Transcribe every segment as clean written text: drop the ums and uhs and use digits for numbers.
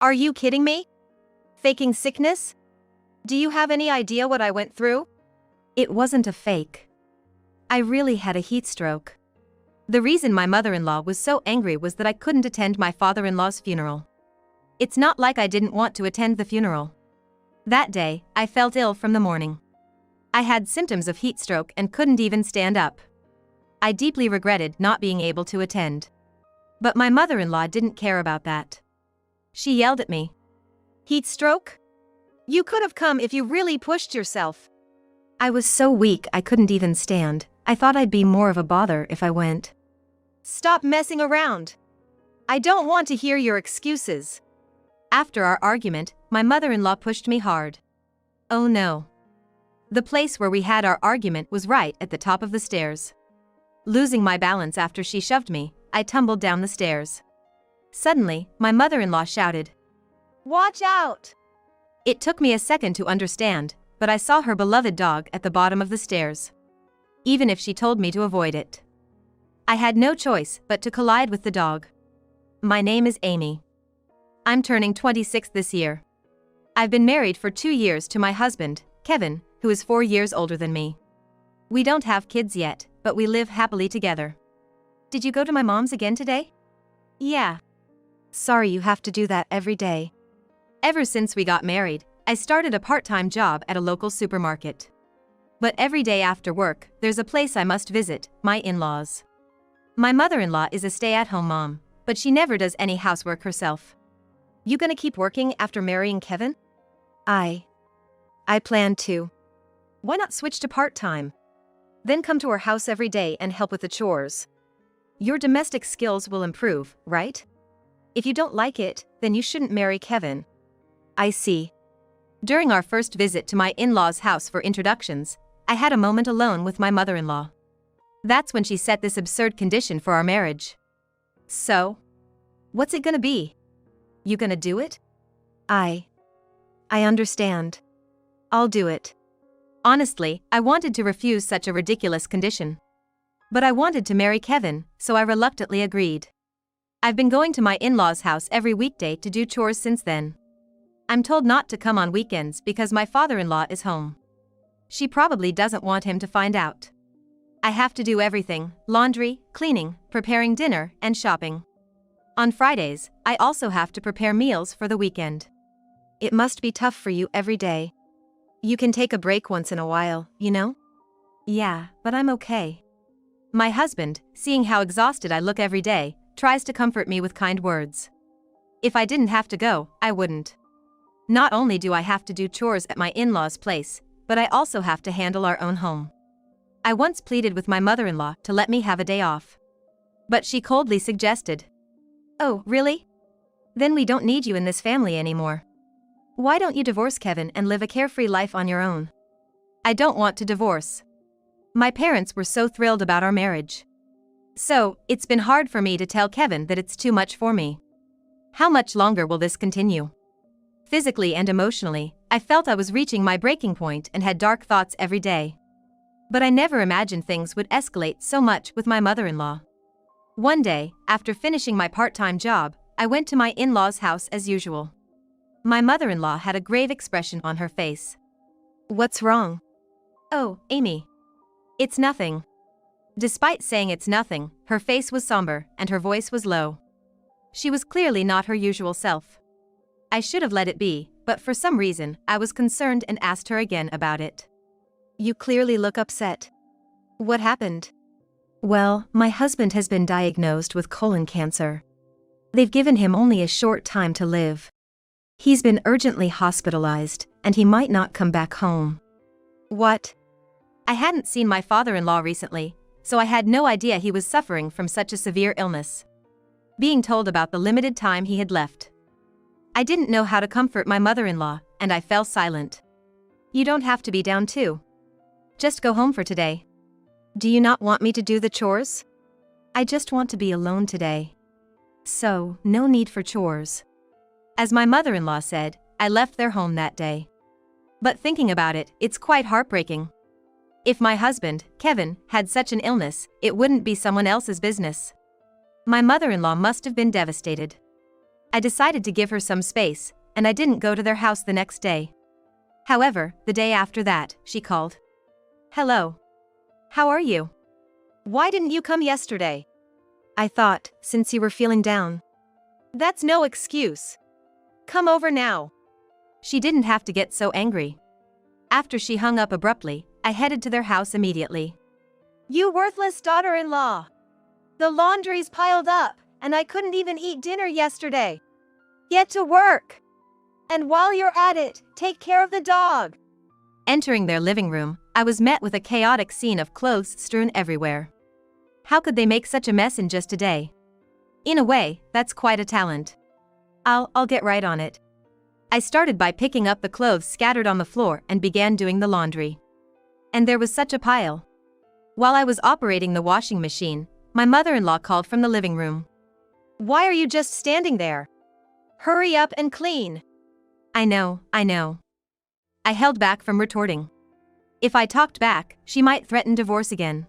Are you kidding me? Faking sickness? Do you have any idea what I went through? It wasn't a fake. I really had a heat stroke. The reason my mother-in-law was so angry was that I couldn't attend my father-in-law's funeral. It's not like I didn't want to attend the funeral. That day, I felt ill from the morning. I had symptoms of heat stroke and couldn't even stand up. I deeply regretted not being able to attend. But my mother-in-law didn't care about that. She yelled at me. Heat stroke? You could have come if you really pushed yourself. I was so weak I couldn't even stand. I thought I'd be more of a bother if I went. Stop messing around. I don't want to hear your excuses. After our argument, my mother-in-law pushed me hard. Oh no. The place where we had our argument was right at the top of the stairs. Losing my balance after she shoved me, I tumbled down the stairs. Suddenly, my mother-in-law shouted, "Watch out!" It took me a second to understand, but I saw her beloved dog at the bottom of the stairs. Even if she told me to avoid it, I had no choice but to collide with the dog. My name is Amy. I'm turning 26 this year. I've been married for 2 years to my husband, Kevin, who is 4 years older than me. We don't have kids yet, but we live happily together. Did you go to my mom's again today? Yeah. Sorry you have to do that every day. Ever since we got married, I started a part-time job at a local supermarket. But every day after work, there's a place I must visit, my in-laws. My mother-in-law is a stay-at-home mom, but she never does any housework herself. You gonna keep working after marrying Kevin? I plan to. Why not switch to part-time? Then come to our house every day and help with the chores. Your domestic skills will improve, right? If you don't like it, then you shouldn't marry Kevin. I see. During our first visit to my in-laws' house for introductions, I had a moment alone with my mother-in-law. That's when she set this absurd condition for our marriage. So? What's it gonna be? You gonna do it? I understand. I'll do it. Honestly, I wanted to refuse such a ridiculous condition. But I wanted to marry Kevin, so I reluctantly agreed. I've been going to my in-laws' house every weekday to do chores since then. I'm told not to come on weekends because my father-in-law is home. She probably doesn't want him to find out. I have to do everything: laundry, cleaning, preparing dinner, and shopping. On Fridays, I also have to prepare meals for the weekend. It must be tough for you every day. You can take a break once in a while, you know? Yeah, but I'm okay. My husband, seeing how exhausted I look every day, tries to comfort me with kind words. If I didn't have to go, I wouldn't. Not only do I have to do chores at my in-laws' place, but I also have to handle our own home. I once pleaded with my mother-in-law to let me have a day off. But she coldly suggested, "Oh, really? Then we don't need you in this family anymore. Why don't you divorce Kevin and live a carefree life on your own?" I don't want to divorce. My parents were so thrilled about our marriage. So, it's been hard for me to tell Kevin that it's too much for me. How much longer will this continue? Physically and emotionally, I felt I was reaching my breaking point and had dark thoughts every day. But I never imagined things would escalate so much with my mother-in-law. One day, after finishing my part-time job, I went to my in-laws' house as usual. My mother-in-law had a grave expression on her face. "What's wrong?" "Oh, Amy. It's nothing." Despite saying it's nothing, her face was somber and her voice was low. She was clearly not her usual self. I should have let it be, but for some reason, I was concerned and asked her again about it. "You clearly look upset. What happened?" "Well, my husband has been diagnosed with colon cancer. They've given him only a short time to live. He's been urgently hospitalized, and he might not come back home." "What?" I hadn't seen my father-in-law recently, so I had no idea he was suffering from such a severe illness. Being told about the limited time he had left, I didn't know how to comfort my mother-in-law, and I fell silent. "You don't have to be down too. Just go home for today." "Do you not want me to do the chores?" "I just want to be alone today. So, no need for chores." As my mother-in-law said, I left their home that day. But thinking about it, it's quite heartbreaking. If my husband, Kevin, had such an illness, it wouldn't be someone else's business. My mother-in-law must have been devastated. I decided to give her some space, and I didn't go to their house the next day. However, the day after that, she called. "Hello. How are you? Why didn't you come yesterday?" I thought, since you were feeling down." "That's no excuse. Come over now." She didn't have to get so angry. After she hung up abruptly, I headed to their house immediately. "You worthless daughter-in-law. The laundry's piled up, and I couldn't even eat dinner yesterday. Get to work. And while you're at it, take care of the dog." Entering their living room, I was met with a chaotic scene of clothes strewn everywhere. How could they make such a mess in just a day? In a way, that's quite a talent. I'll get right on it. I started by picking up the clothes scattered on the floor and began doing the laundry. And there was such a pile. While I was operating the washing machine, my mother-in-law called from the living room. "Why are you just standing there? Hurry up and clean." I know. I held back from retorting. If I talked back, she might threaten divorce again.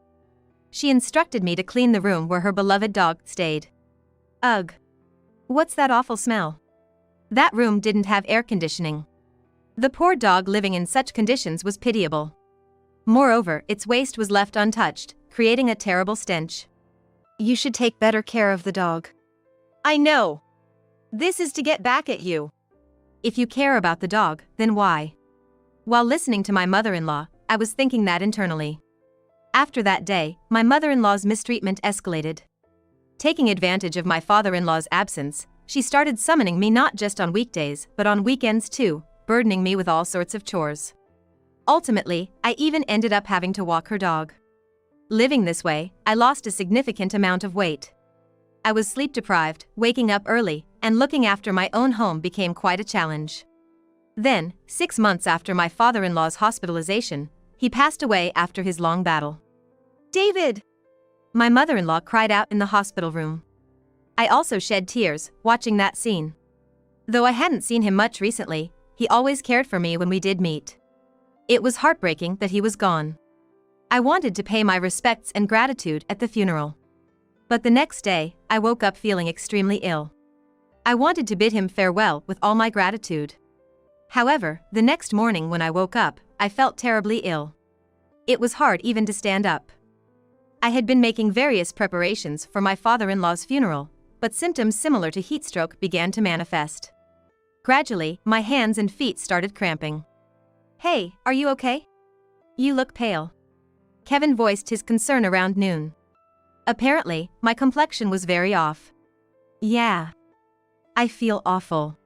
She instructed me to clean the room where her beloved dog stayed. Ugh. What's that awful smell? That room didn't have air conditioning. The poor dog living in such conditions was pitiable. Moreover, its waste was left untouched, creating a terrible stench. "You should take better care of the dog." "I know. This is to get back at you." If you care about the dog, then why? While listening to my mother-in-law, I was thinking that internally. After that day, my mother-in-law's mistreatment escalated. Taking advantage of my father-in-law's absence, she started summoning me not just on weekdays but on weekends too, burdening me with all sorts of chores. Ultimately, I even ended up having to walk her dog. Living this way, I lost a significant amount of weight. I was sleep-deprived, waking up early, and looking after my own home became quite a challenge. Then, 6 months after my father-in-law's hospitalization, he passed away after his long battle. "David!" My mother-in-law cried out in the hospital room. I also shed tears, watching that scene. Though I hadn't seen him much recently, he always cared for me when we did meet. It was heartbreaking that he was gone. I wanted to pay my respects and gratitude at the funeral. But the next day, I woke up feeling extremely ill. I wanted to bid him farewell with all my gratitude. However, the next morning when I woke up, I felt terribly ill. It was hard even to stand up. I had been making various preparations for my father-in-law's funeral, but symptoms similar to heatstroke began to manifest. Gradually, my hands and feet started cramping. "Hey, are you okay? You look pale." Kevin voiced his concern around noon. Apparently, my complexion was very off. "Yeah. I feel awful.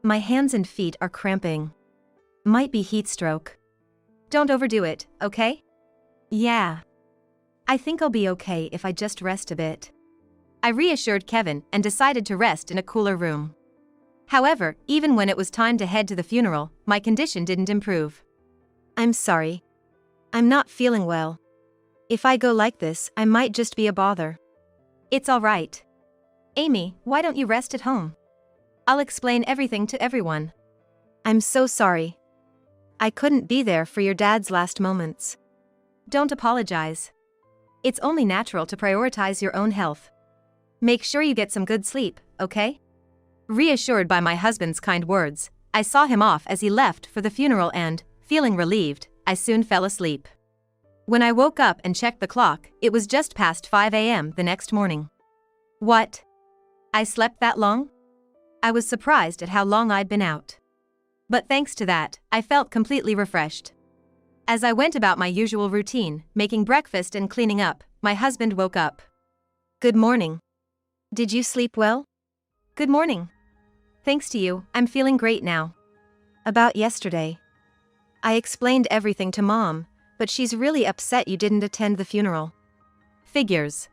My hands and feet are cramping. Might be heatstroke. Don't overdo it, okay?" "Yeah. I think I'll be okay if I just rest a bit." I reassured Kevin and decided to rest in a cooler room. However, even when it was time to head to the funeral, my condition didn't improve. "I'm sorry. I'm not feeling well. If I go like this, I might just be a bother." "It's all right. Amy, why don't you rest at home? I'll explain everything to everyone." "I'm so sorry. I couldn't be there for your dad's last moments." "Don't apologize. It's only natural to prioritize your own health. Make sure you get some good sleep, okay?" Reassured by my husband's kind words, I saw him off as he left for the funeral and, feeling relieved, I soon fell asleep. When I woke up and checked the clock, it was just past 5 a.m. the next morning. What? I slept that long? I was surprised at how long I'd been out. But thanks to that, I felt completely refreshed. As I went about my usual routine, making breakfast and cleaning up, my husband woke up. "Good morning. Did you sleep well?" "Good morning. Thanks to you, I'm feeling great now." "About yesterday. I explained everything to Mom, but she's really upset you didn't attend the funeral." "Figures.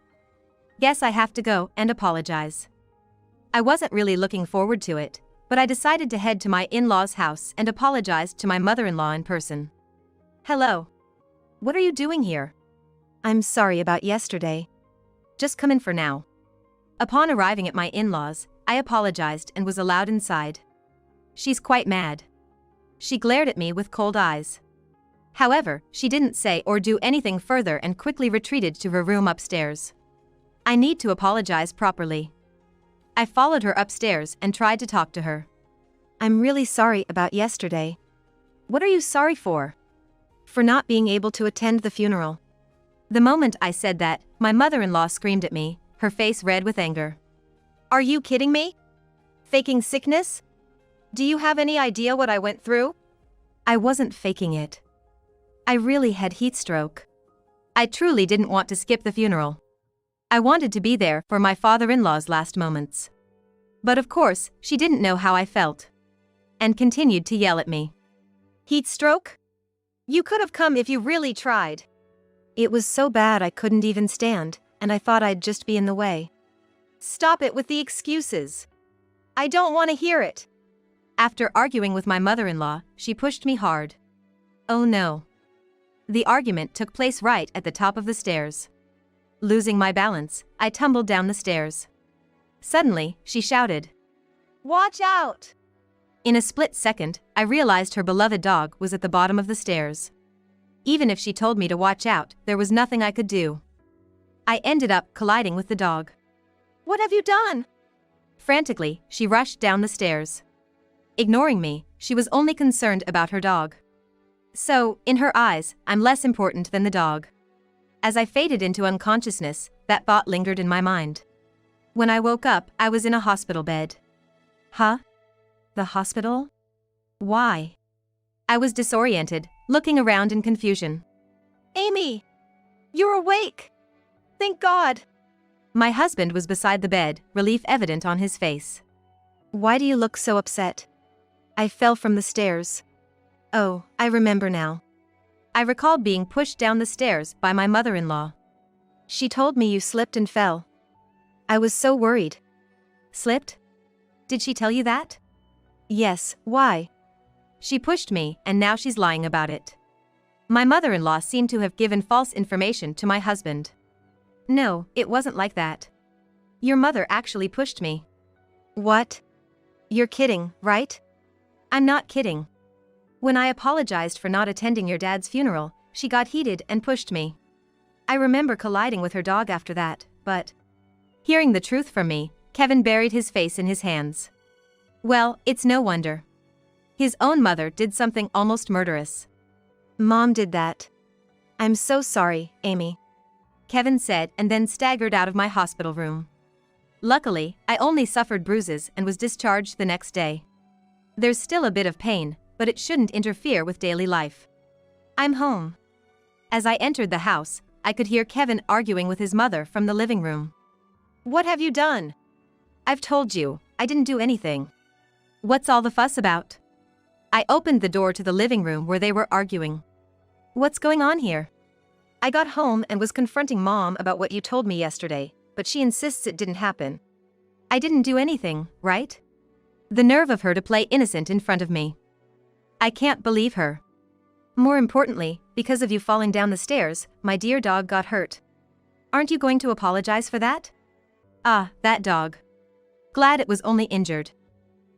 Guess I have to go and apologize." I wasn't really looking forward to it, but I decided to head to my in-laws' house and apologize to my mother-in-law in person. "Hello. What are you doing here?" "I'm sorry about yesterday. Just come in for now." Upon arriving at my in-laws, I apologized and was allowed inside. "She's quite mad." She glared at me with cold eyes. However, she didn't say or do anything further and quickly retreated to her room upstairs. I need to apologize properly. I followed her upstairs and tried to talk to her. I'm really sorry about yesterday. What are you sorry for? For not being able to attend the funeral. The moment I said that, my mother-in-law screamed at me, her face red with anger. Are you kidding me? Faking sickness? Do you have any idea what I went through? I wasn't faking it. I really had heat stroke. I truly didn't want to skip the funeral. I wanted to be there for my father-in-law's last moments. But of course, she didn't know how I felt. And continued to yell at me. Heat stroke? You could have come if you really tried. It was so bad I couldn't even stand, and I thought I'd just be in the way. Stop it with the excuses. I don't want to hear it. After arguing with my mother-in-law, she pushed me hard. Oh no. The argument took place right at the top of the stairs. Losing my balance, I tumbled down the stairs. Suddenly, she shouted, "Watch out!" In a split second, I realized her beloved dog was at the bottom of the stairs. Even if she told me to watch out, there was nothing I could do. I ended up colliding with the dog. What have you done? Frantically, she rushed down the stairs. Ignoring me, she was only concerned about her dog. So, in her eyes, I'm less important than the dog. As I faded into unconsciousness, that thought lingered in my mind. When I woke up, I was in a hospital bed. Huh? The hospital? Why? I was disoriented, looking around in confusion. Amy! You're awake! Thank God! My husband was beside the bed, relief evident on his face. Why do you look so upset? I fell from the stairs. Oh, I remember now. I recalled being pushed down the stairs by my mother-in-law. She told me you slipped and fell. I was so worried. Slipped? Did she tell you that? Yes, why? She pushed me, and now she's lying about it. My mother-in-law seemed to have given false information to my husband. No, it wasn't like that. Your mother actually pushed me. What? You're kidding, right? I'm not kidding. When I apologized for not attending your dad's funeral, she got heated and pushed me. I remember colliding with her dog after that, but... Hearing the truth from me, Kevin buried his face in his hands. Well, it's no wonder. His own mother did something almost murderous. Mom did that. I'm so sorry, Amy. Kevin said and then staggered out of my hospital room. Luckily, I only suffered bruises and was discharged the next day. There's still a bit of pain, but it shouldn't interfere with daily life. I'm home. As I entered the house, I could hear Kevin arguing with his mother from the living room. What have you done? I've told you, I didn't do anything. What's all the fuss about? I opened the door to the living room where they were arguing. What's going on here? I got home and was confronting Mom about what you told me yesterday, but she insists it didn't happen. I didn't do anything, right? The nerve of her to play innocent in front of me. I can't believe her. More importantly, because of you falling down the stairs, my dear dog got hurt. Aren't you going to apologize for that? Ah, that dog. Glad it was only injured.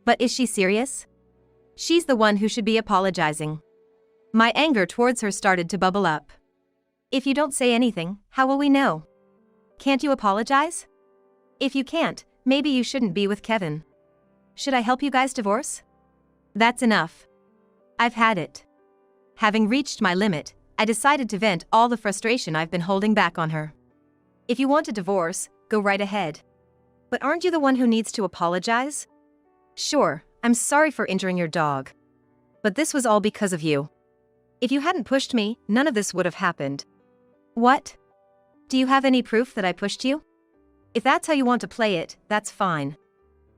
But is she serious? She's the one who should be apologizing. My anger towards her started to bubble up. If you don't say anything, how will we know? Can't you apologize? If you can't, maybe you shouldn't be with Kevin. Should I help you guys divorce? That's enough. I've had it. Having reached my limit, I decided to vent all the frustration I've been holding back on her. If you want a divorce, go right ahead. But aren't you the one who needs to apologize? Sure, I'm sorry for injuring your dog. But this was all because of you. If you hadn't pushed me, none of this would have happened. What? Do you have any proof that I pushed you? If that's how you want to play it, that's fine.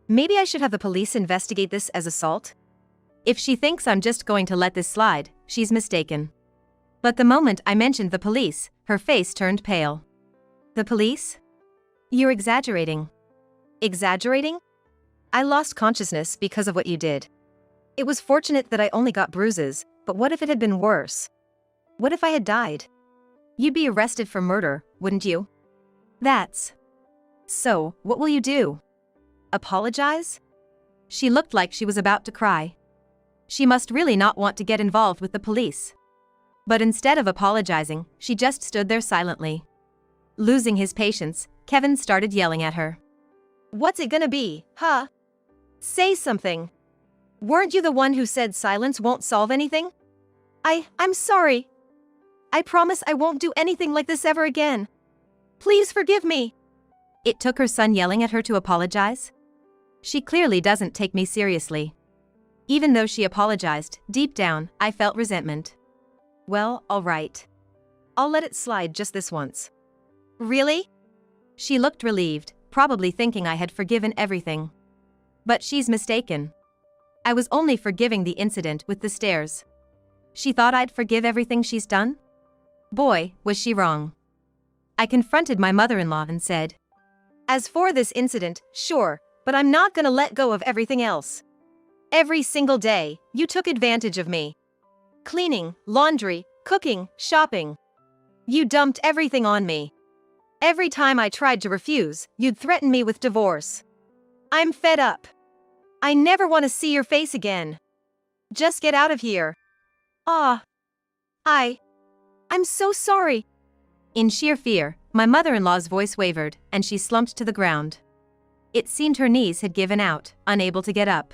Maybe I should have the police investigate this as assault? If she thinks I'm just going to let this slide, she's mistaken. But the moment I mentioned the police, her face turned pale. The police? You're exaggerating. Exaggerating? I lost consciousness because of what you did. It was fortunate that I only got bruises, but what if it had been worse? What if I had died? You'd be arrested for murder, wouldn't you? That's... So, what will you do? Apologize? She looked like she was about to cry. She must really not want to get involved with the police. But instead of apologizing, she just stood there silently. Losing his patience, Kevin started yelling at her. What's it gonna be, huh? Say something. Weren't you the one who said silence won't solve anything? I'm sorry. I promise I won't do anything like this ever again. Please forgive me. It took her son yelling at her to apologize? She clearly doesn't take me seriously. Even though she apologized, deep down, I felt resentment. Well, all right. I'll let it slide just this once. Really? She looked relieved, probably thinking I had forgiven everything. But she's mistaken. I was only forgiving the incident with the stairs. She thought I'd forgive everything she's done? Boy, was she wrong. I confronted my mother-in-law and said, As for this incident, sure, but I'm not gonna let go of everything else. Every single day, you took advantage of me. Cleaning, laundry, cooking, shopping. You dumped everything on me. Every time I tried to refuse, you'd threaten me with divorce. I'm fed up. I never want to see your face again. Just get out of here. Ah. I'm so sorry. In sheer fear, my mother-in-law's voice wavered, and she slumped to the ground. It seemed her knees had given out, unable to get up.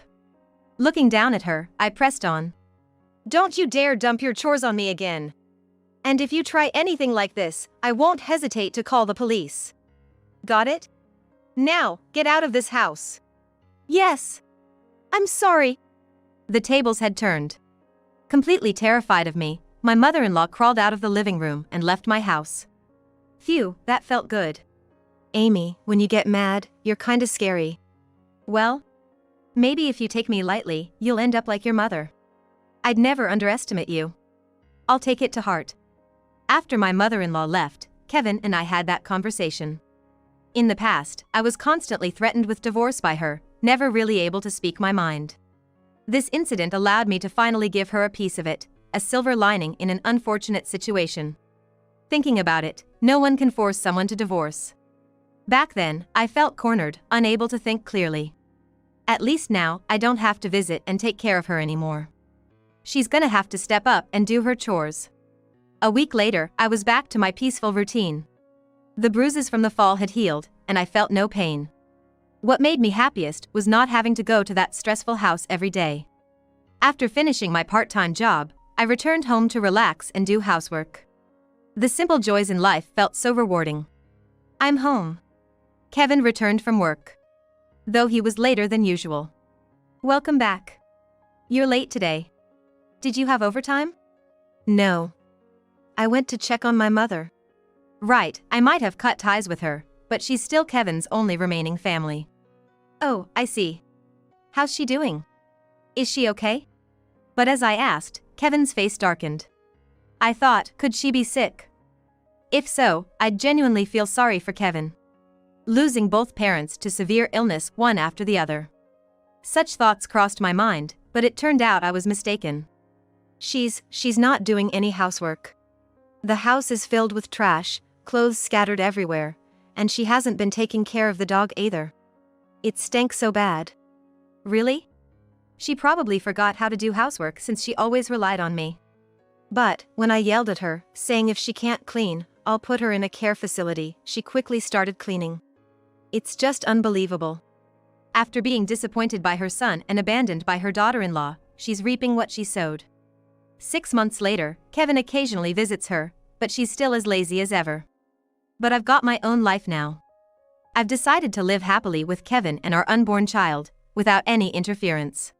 Looking down at her, I pressed on. Don't you dare dump your chores on me again. And if you try anything like this, I won't hesitate to call the police. Got it? Now, get out of this house. Yes. I'm sorry. The tables had turned. Completely terrified of me, my mother-in-law crawled out of the living room and left my house. Phew, that felt good. Amy, when you get mad, you're kinda scary. Well, maybe if you take me lightly, you'll end up like your mother. I'd never underestimate you. I'll take it to heart. After my mother-in-law left, Kevin and I had that conversation. In the past, I was constantly threatened with divorce by her, never really able to speak my mind. This incident allowed me to finally give her a piece of it, a silver lining in an unfortunate situation. Thinking about it, no one can force someone to divorce. Back then, I felt cornered, unable to think clearly. At least now, I don't have to visit and take care of her anymore. She's gonna have to step up and do her chores. A week later, I was back to my peaceful routine. The bruises from the fall had healed, and I felt no pain. What made me happiest was not having to go to that stressful house every day. After finishing my part-time job, I returned home to relax and do housework. The simple joys in life felt so rewarding. I'm home. Kevin returned from work. Though he was later than usual. Welcome back. You're late today. Did you have overtime? No. I went to check on my mother. Right, I might have cut ties with her, but she's still Kevin's only remaining family. Oh, I see. How's she doing? Is she okay? But as I asked, Kevin's face darkened. I thought, could she be sick? If so, I'd genuinely feel sorry for Kevin. Losing both parents to severe illness one after the other. Such thoughts crossed my mind, but it turned out I was mistaken. She's not doing any housework. The house is filled with trash, clothes scattered everywhere, and she hasn't been taking care of the dog either. It stank so bad. Really? She probably forgot how to do housework since she always relied on me. But, when I yelled at her, saying if she can't clean, I'll put her in a care facility, she quickly started cleaning. It's just unbelievable. After being disappointed by her son and abandoned by her daughter-in-law, she's reaping what she sowed. 6 months later, Kevin occasionally visits her, but she's still as lazy as ever. But I've got my own life now. I've decided to live happily with Kevin and our unborn child, without any interference.